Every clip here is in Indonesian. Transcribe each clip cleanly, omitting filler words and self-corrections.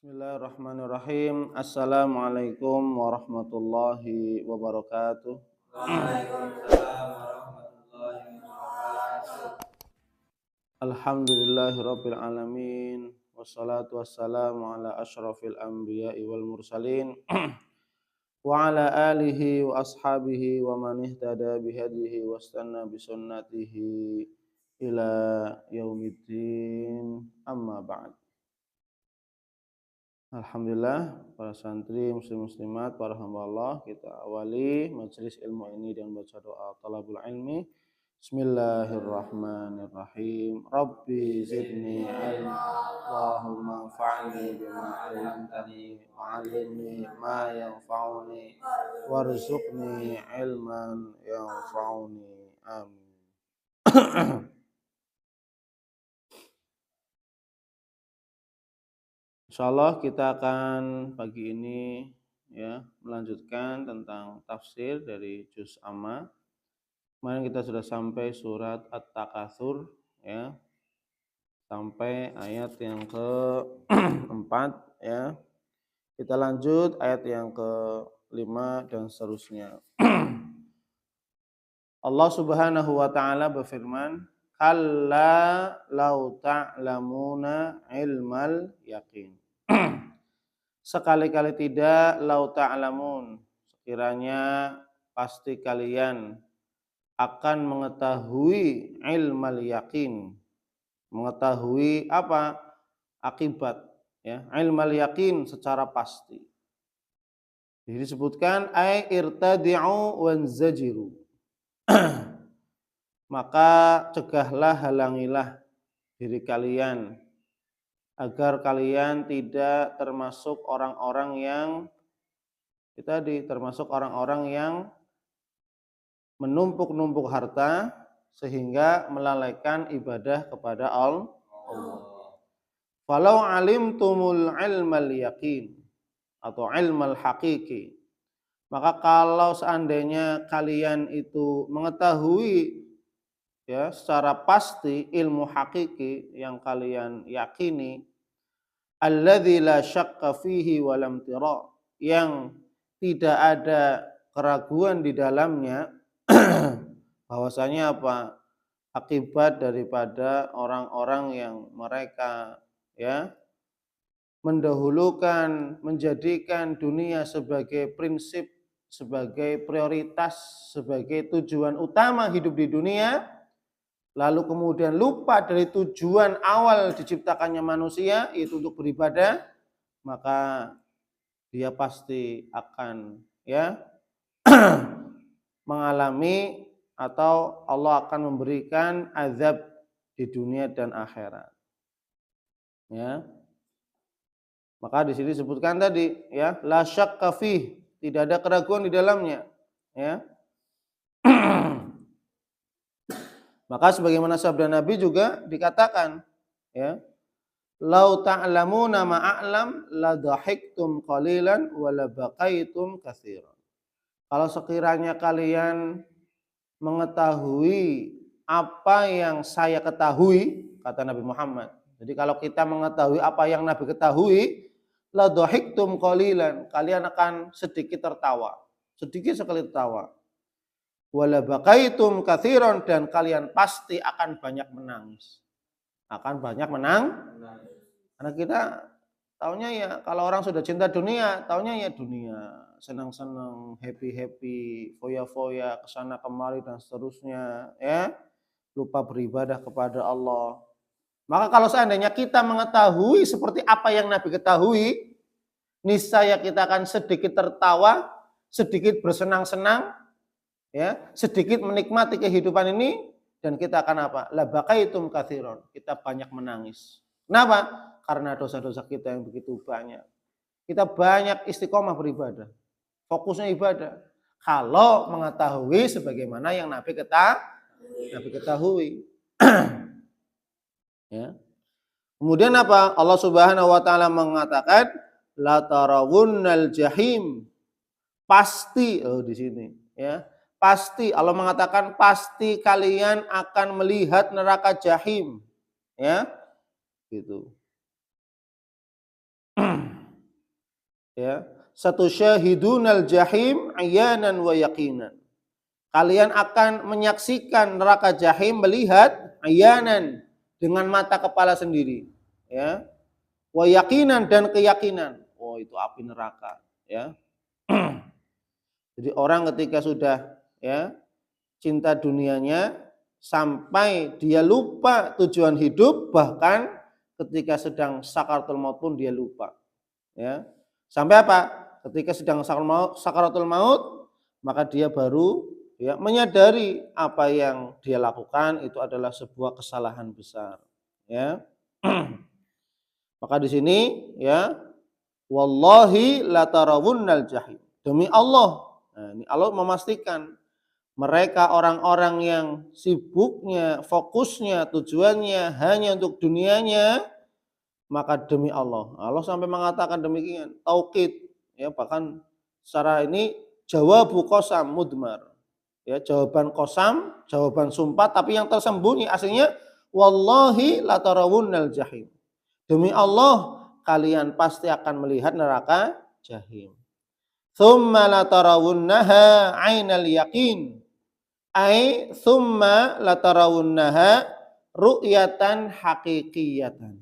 Bismillahirrahmanirrahim. Assalamualaikum warahmatullahi wabarakatuh. Waalaikumsalam warahmatullahi wabarakatuh. Alhamdulillahirabbil alamin. Wassalatu wassalamu ala asyrafil anbiya'i wal mursalin wa ala alihi wa ashabihi wa man ihtada bihadihi wastanna bisunnatihi ila yaumiddin. Amma ba'd. Alhamdulillah, para santri, muslim-muslimat, para hamba Allah, kita awali majelis ilmu ini dengan baca doa talabul ilmi. Bismillahirrahmanirrahim. Rabbi zidni ilma, Allahumma anfa'ni bima 'allamtani wa 'allimni ma yanfa'uni warzuqni ilman yanfa'uni. Amin. Insyaallah kita akan pagi ini melanjutkan tentang tafsir dari juz amma. Kemarin kita sudah sampai surat At-Takatsur sampai ayat yang ke-4 ya. Kita lanjut ayat yang ke-5 dan seterusnya. Allah Subhanahu wa taala berfirman, "Kalla law ta'lamuna ilmal yaqin." Sekali-kali tidak, lau ta'lamun, sekiranya pasti kalian akan mengetahui ilmal yakin. Mengetahui apa? Akibat ilmal yakin secara pasti. Jadi disebutkan ai irtadi'u wanzajiru. Maka cegahlah, halangilah diri kalian agar kalian tidak termasuk orang-orang yang menumpuk-numpuk harta sehingga melalaikan ibadah kepada Allah. Falau alimtumul ilmal yaqin atau ilmal haqiqi, maka kalau seandainya kalian itu mengetahui secara pasti ilmu hakiki yang kalian yakini, alladzi la syakka fihi wa lam tira, yang tidak ada keraguan di dalamnya, bahwasanya apa? Akibat daripada orang-orang yang mereka mendahulukan, menjadikan dunia sebagai prinsip, sebagai prioritas, sebagai tujuan utama hidup di dunia, lalu kemudian lupa dari tujuan awal diciptakannya manusia, yaitu untuk beribadah, maka dia pasti akan mengalami atau Allah akan memberikan azab di dunia dan akhirat. Maka di sini disebutkan tadi la syakka fih, tidak ada keraguan di dalamnya. Maka sebagaimana sabda Nabi juga dikatakan, lau ta'lamuna ma a'lam la dhahiktum qalilan wa la baqaitum katsiran. Kalau sekiranya kalian mengetahui apa yang saya ketahui, kata Nabi Muhammad. Jadi kalau kita mengetahui apa yang Nabi ketahui, la dhahiktum qalilan, kalian akan sedikit tertawa, sedikit sekali tertawa. Wala baqaitum katsiran, dan kalian pasti akan banyak menangis. Akan banyak karena kita taunya kalau orang sudah cinta dunia, taunya dunia, senang-senang, happy-happy, foya-foya, kesana kemari dan seterusnya, lupa beribadah kepada Allah. Maka kalau seandainya kita mengetahui seperti apa yang Nabi ketahui, niscaya kita akan sedikit tertawa, sedikit bersenang-senang, sedikit menikmati kehidupan ini, dan kita akan apa? La baqaitum katsiran, kita banyak menangis. Kenapa? Karena dosa-dosa kita yang begitu banyak. Kita banyak istiqomah beribadah, fokusnya ibadah. Kalau mengetahui sebagaimana yang Nabi ketahui. Kemudian apa? Allah Subhanahu wa taala mengatakan la tarawunnal jahim. Pasti di sini pasti Allah mengatakan pasti kalian akan melihat neraka jahim, gitu. Ya, satusyahidunal jahim ayanan wa yaqinan. Kalian akan menyaksikan neraka jahim melihat ayanan dengan mata kepala sendiri, ya. Wa yaqinan dan keyakinan. Oh, itu api neraka, ya. Jadi orang ketika sudah ya cinta dunianya sampai dia lupa tujuan hidup, bahkan ketika sedang sakaratul maut pun dia lupa, ya. Sampai apa? Ketika sedang sakaratul maut, maka dia baru ya menyadari apa yang dia lakukan itu adalah sebuah kesalahan besar, ya. Maka di sini ya, wallahi latarawunnal jahim. Demi Allah. Nah, ini Allah memastikan mereka orang-orang yang sibuknya, fokusnya, tujuannya hanya untuk dunianya, maka demi Allah. Allah sampai mengatakan demikian, taukid, ya, bahkan secara ini jawabu qasam mudmar. Ya, jawaban qasam, jawaban sumpah tapi yang tersembunyi aslinya wallahi latarawunnal jahim. Demi Allah kalian pasti akan melihat neraka jahim. Tsumma latarawunnaha 'ainal yaqin. Ai tsumma latarawunnaha ru'yatan haqiqiyatan.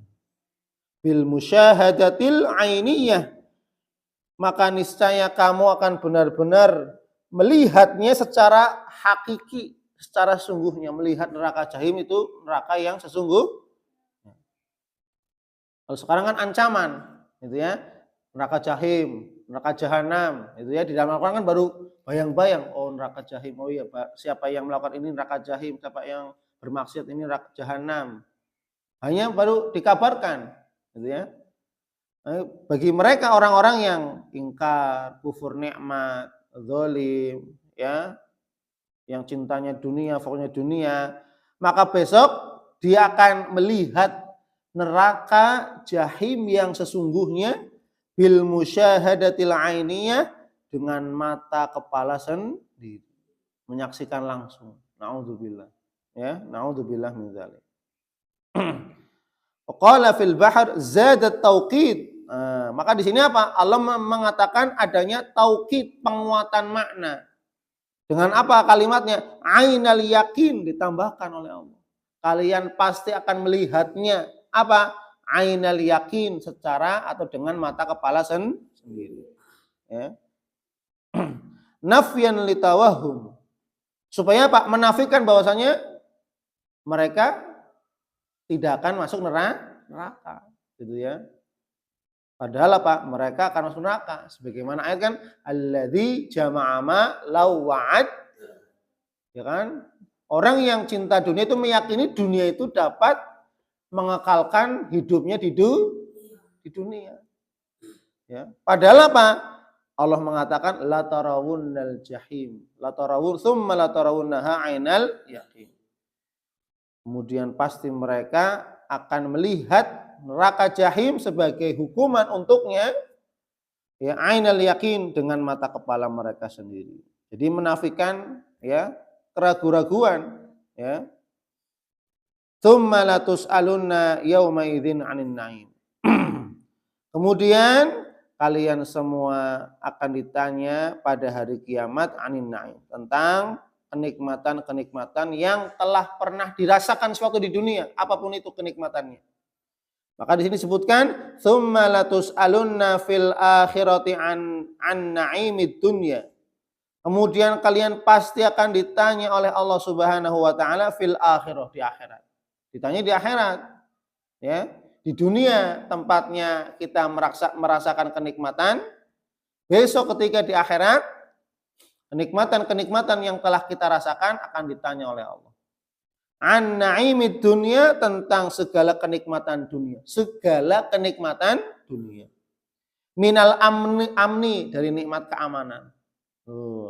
Bil musyahadatil 'ainiyah. Maka niscaya kamu akan benar-benar melihatnya secara hakiki, secara sungguhnya. Melihat neraka jahim itu neraka yang sesungguhnya. Kalau sekarang kan ancaman, gitu ya, neraka jahim, neraka jahanam, itu ya di dalam Al-Quran kan baru bayang-bayang, oh neraka jahim, oh iya siapa yang melakukan ini neraka jahim, siapa yang bermaksiat ini neraka jahanam, hanya baru dikabarkan, gitu ya. Bagi mereka orang-orang yang ingkar, kufur nikmat, zalim, ya, yang cintanya dunia, fokusnya dunia, maka besok dia akan melihat neraka jahim yang sesungguhnya bil musyahadatil ainiyah dengan mata kepala sendiri, menyaksikan langsung. Naudzubillah. Ya, naudzubillah min dzalik. Qala fil bahr zadat tauqid. Maka di sini apa? Allah mengatakan adanya tauqid, penguatan makna. Dengan apa kalimatnya? Ainal yakin ditambahkan oleh Allah. Kalian pasti akan melihatnya. Apa? Ainal yakin secara atau dengan mata kepala sendiri. Ya. Nafyan litawahum. Supaya apa? Menafikan bahwasanya mereka tidak akan masuk neraka. Gitu ya. Padahal apa? Mereka akan masuk neraka. Sebagaimana ayat kan, alladzi jama'a ma law wa'ad. Ya kan? Orang yang cinta dunia itu meyakini dunia itu dapat mengekalkan hidupnya di dunia. Ya. Padahal apa? Allah mengatakan la tarawunnal jahim, la tarawun tsumma la tarawunnaha 'ainal yaqin. Kemudian pasti mereka akan melihat neraka jahim sebagai hukuman untuknya, ya, 'ainal yaqin dengan mata kepala mereka sendiri. Jadi menafikan ya keraguan-raguan, ya. Tsumma latus'alunna yauma idzin 'anin na'im. Kemudian kalian semua akan ditanya pada hari kiamat 'anin na'im, tentang kenikmatan-kenikmatan yang telah pernah dirasakan suatu di dunia, apapun itu kenikmatannya. Maka di sini disebutkan tsumma latus'alunna fil akhirati 'an na'imid dunya. Kemudian kalian pasti akan ditanya oleh Allah Subhanahu wa taala fil akhirah, di akhirat. Ditanya di akhirat, ya. Di dunia tempatnya kita merasakan kenikmatan, besok ketika di akhirat kenikmatan-kenikmatan yang telah kita rasakan akan ditanya oleh Allah. An na'imid dunya, tentang segala kenikmatan dunia, segala kenikmatan dunia. Minal amni, dari nikmat keamanan.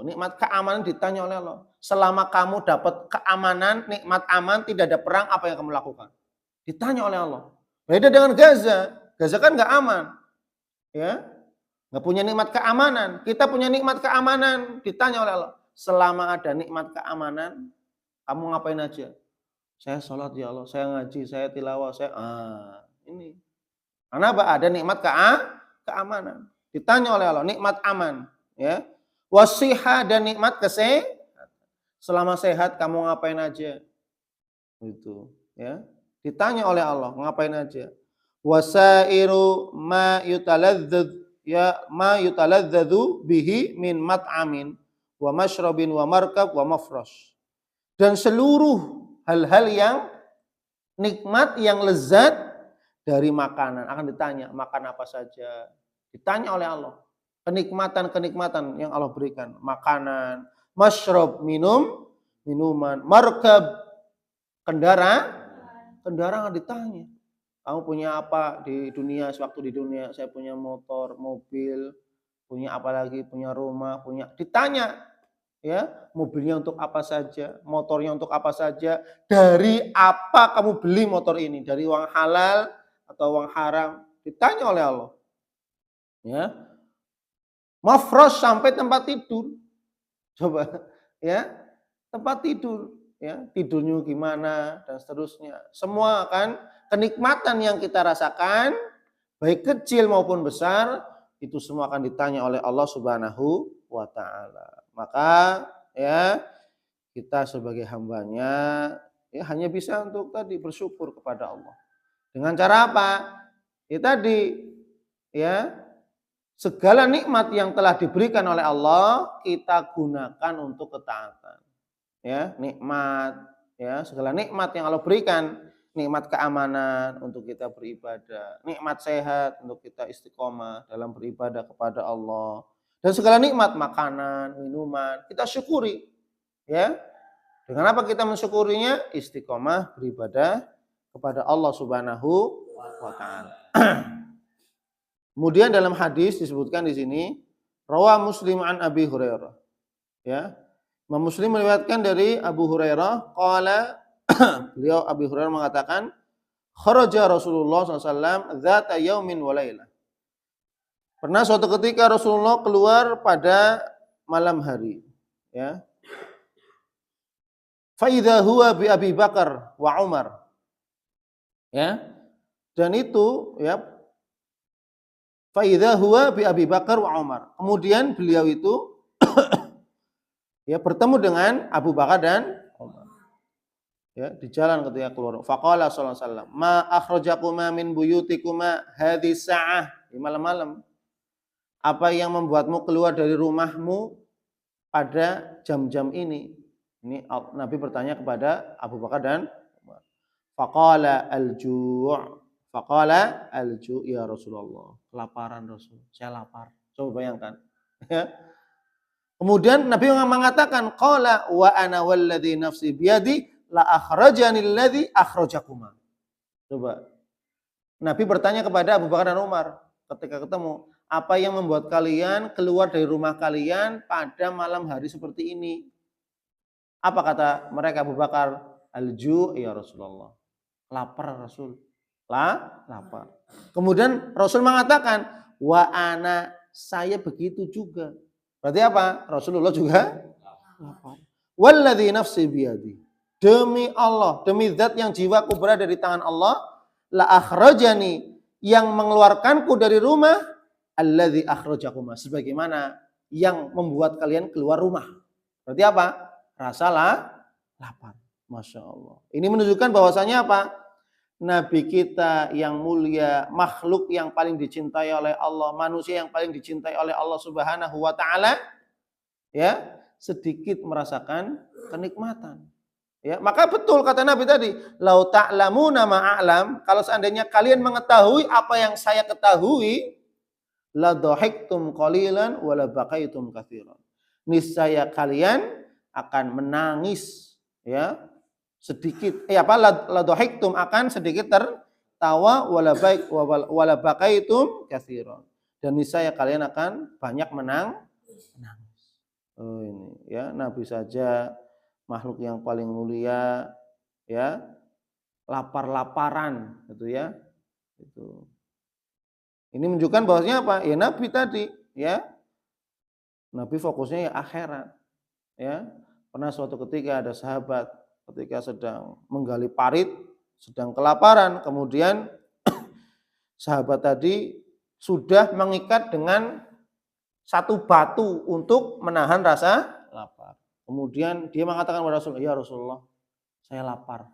Nikmat keamanan ditanya oleh Allah. Selama kamu dapat keamanan, nikmat aman, tidak ada perang, apa yang kamu lakukan? Ditanya oleh Allah. Beda dengan Gaza. Gaza kan nggak aman, ya, nggak punya nikmat keamanan. Kita punya nikmat keamanan. Ditanya oleh Allah. Selama ada nikmat keamanan, kamu ngapain aja? Saya sholat ya Allah, saya ngaji, saya tilawah, ini. Karena apa? Ada nikmat keamanan. Ditanya oleh Allah, nikmat aman, ya. Wasihah dan nikmat kesehatan. Selama sehat kamu ngapain aja? Itu, ya. Ditanya oleh Allah, ngapain aja? Wasairu ma yutaladzadu bihi min mat'amin wa masyrabin wa markab wa mafrash. Dan seluruh hal-hal yang nikmat, yang lezat dari makanan akan ditanya, makan apa saja. Ditanya oleh Allah. Kenikmatan-kenikmatan yang Allah berikan, makanan, masyrab, minuman, markab, kendaraan ditanya. Kamu punya apa di dunia, sewaktu di dunia? Saya punya motor, mobil, punya apa lagi, punya rumah, ditanya, ya, mobilnya untuk apa saja, motornya untuk apa saja, dari apa kamu beli motor ini, dari uang halal atau uang haram, ditanya oleh Allah. Ya. Mafrosh, sampai tempat tidur. Coba, ya, tempat tidur, ya, tidurnya gimana dan seterusnya. Semua kan kenikmatan yang kita rasakan, baik kecil maupun besar, itu semua akan ditanya oleh Allah Subhanahu wa taala. Maka, ya, kita sebagai hambanya, ya, hanya bisa untuk tadi bersyukur kepada Allah. Dengan cara apa? Ya tadi, ya, segala nikmat yang telah diberikan oleh Allah kita gunakan untuk ketaatan. Ya, nikmat, ya, segala nikmat yang Allah berikan, nikmat keamanan untuk kita beribadah, nikmat sehat untuk kita istiqomah dalam beribadah kepada Allah, dan segala nikmat makanan, minuman kita syukuri, ya. Dengan apa kita mensyukurinya? Istiqomah beribadah kepada Allah Subhanahu wa taala. Kemudian dalam hadis disebutkan di sini, rawa Muslim an Abi Hurairah. Ya. Imam Muslim meriwayatkan dari Abu Hurairah, qala beliau Abu Hurairah mengatakan, kharaja Rasulullah SAW dzata yaumin wa lailah. Pernah suatu ketika Rasulullah keluar pada malam hari, ya. Fa idza huwa bi Abi Bakar wa Umar. Ya. Dan itu, ya, fa idza huwa bi Abi Bakar wa Umar. Kemudian beliau itu ya bertemu dengan Abu Bakar dan Umar. Ya, di jalan ketika keluar. Faqala sallallahu alaihi wasallam, "Ma akhrajakuma min buyutikuma hadhihi sa'ah?" Di malam-malam. Apa yang membuatmu keluar dari rumahmu pada jam-jam ini? Ini Nabi bertanya kepada Abu Bakar dan Umar. Faqala al-ju'. Faqala al-ju' ya Rasulullah. Kelaparan Rasul. Saya lapar. Coba bayangkan. Ya. Kemudian Nabi mengatakan, qala wa ana walladzi nafsi biyadi la akhrajani alladzi akhrajakuma. Coba. Nabi bertanya kepada Abu Bakar dan Umar ketika ketemu, apa yang membuat kalian keluar dari rumah kalian pada malam hari seperti ini? Apa kata mereka? Abu Bakar, al-ju' ya Rasulullah. Lapar Rasul. Lapar. Kemudian Rasul mengatakan, wa ana, saya begitu juga. Berarti apa? Rasulullah juga lapar. Walladzi nafsi biyadi. Demi Allah, demi zat yang jiwaku berada di tangan Allah, la akhrajani, yang mengeluarkanku dari rumah, alladzi akhrajakuma, sebagaimana yang membuat kalian keluar rumah. Berarti apa? Rasa lapar. Masya Allah. Ini menunjukkan bahwasanya apa? Nabi kita yang mulia, makhluk yang paling dicintai oleh Allah, manusia yang paling dicintai oleh Allah Subhanahu wa taala, ya, sedikit merasakan kenikmatan. Ya, maka betul kata Nabi tadi, lau ta'lamuna ma a'lam, kalau seandainya kalian mengetahui apa yang saya ketahui, la dhahiktum qalilan wa la baqaitum katsiran. Niscaya kalian akan menangis, ya, sedikit, la dhahiktum, akan sedikit tertawa, wala baqaitum katsiran, dan niscaya kalian akan banyak menangis. Oh, ini, ya, Nabi saja makhluk yang paling mulia, ya, lapar-laparan gitu, ya. Itu. Ini menunjukkan bahwasanya apa? Ya Nabi tadi, ya. Nabi fokusnya ya akhirat, ya. Pernah suatu ketika ada sahabat ketika sedang menggali parit, sedang kelaparan, kemudian sahabat tadi sudah mengikat dengan satu batu untuk menahan rasa lapar. Kemudian dia mengatakan kepada Rasul, ya Rasulullah, saya lapar.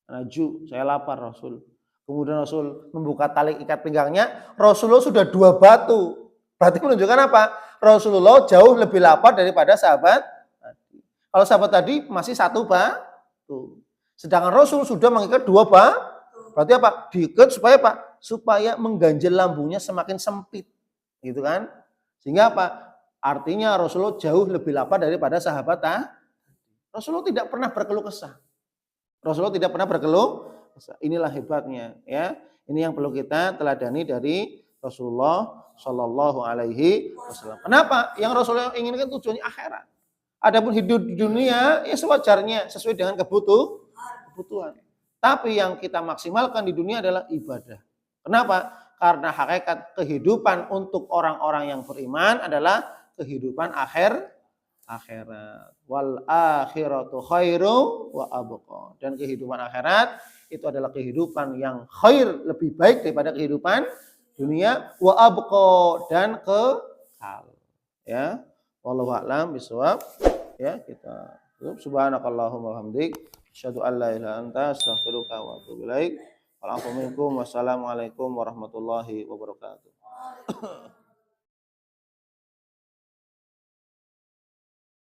Naju, saya lapar Rasul. Kemudian Rasul membuka tali ikat pinggangnya, Rasulullah sudah 2 batu. Berarti menunjukkan apa? Rasulullah jauh lebih lapar daripada sahabat tadi. Kalau sahabat tadi masih 1 batu. Sedangkan Rasul sudah mengikat 2 batu. Berarti apa? Diikat supaya apa? Supaya mengganjal lambungnya semakin sempit. Gitu kan? Sehingga apa? Artinya Rasulullah jauh lebih lapar daripada sahabat tadi. Rasulullah tidak pernah berkeluh kesah. Rasulullah tidak pernah berkeluh. Inilah hebatnya, ya. Ini yang perlu kita teladani dari Rasulullah Shallallahu Alaihi Wasallam. Kenapa? Yang Rasulullah inginkan tujuannya akhirat. Adapun hidup di dunia ya sewajarnya sesuai dengan kebutuhan. Tapi yang kita maksimalkan di dunia adalah ibadah. Kenapa? Karena hakikat kehidupan untuk orang-orang yang beriman adalah kehidupan akhirat. Wal akhiratu khairu wa abqa. Dan kehidupan akhirat itu adalah kehidupan yang khair, lebih baik daripada kehidupan dunia, wa abqa, dan kekal. Ya. Wallahu a'lam bishawab. Ya, kita subhanakallahumma wa hamdik asyhadu an la ilaha illa anta astaghfiruka wa atubu ilaik. Wassalamualaikum warahmatullahi wabarakatuh.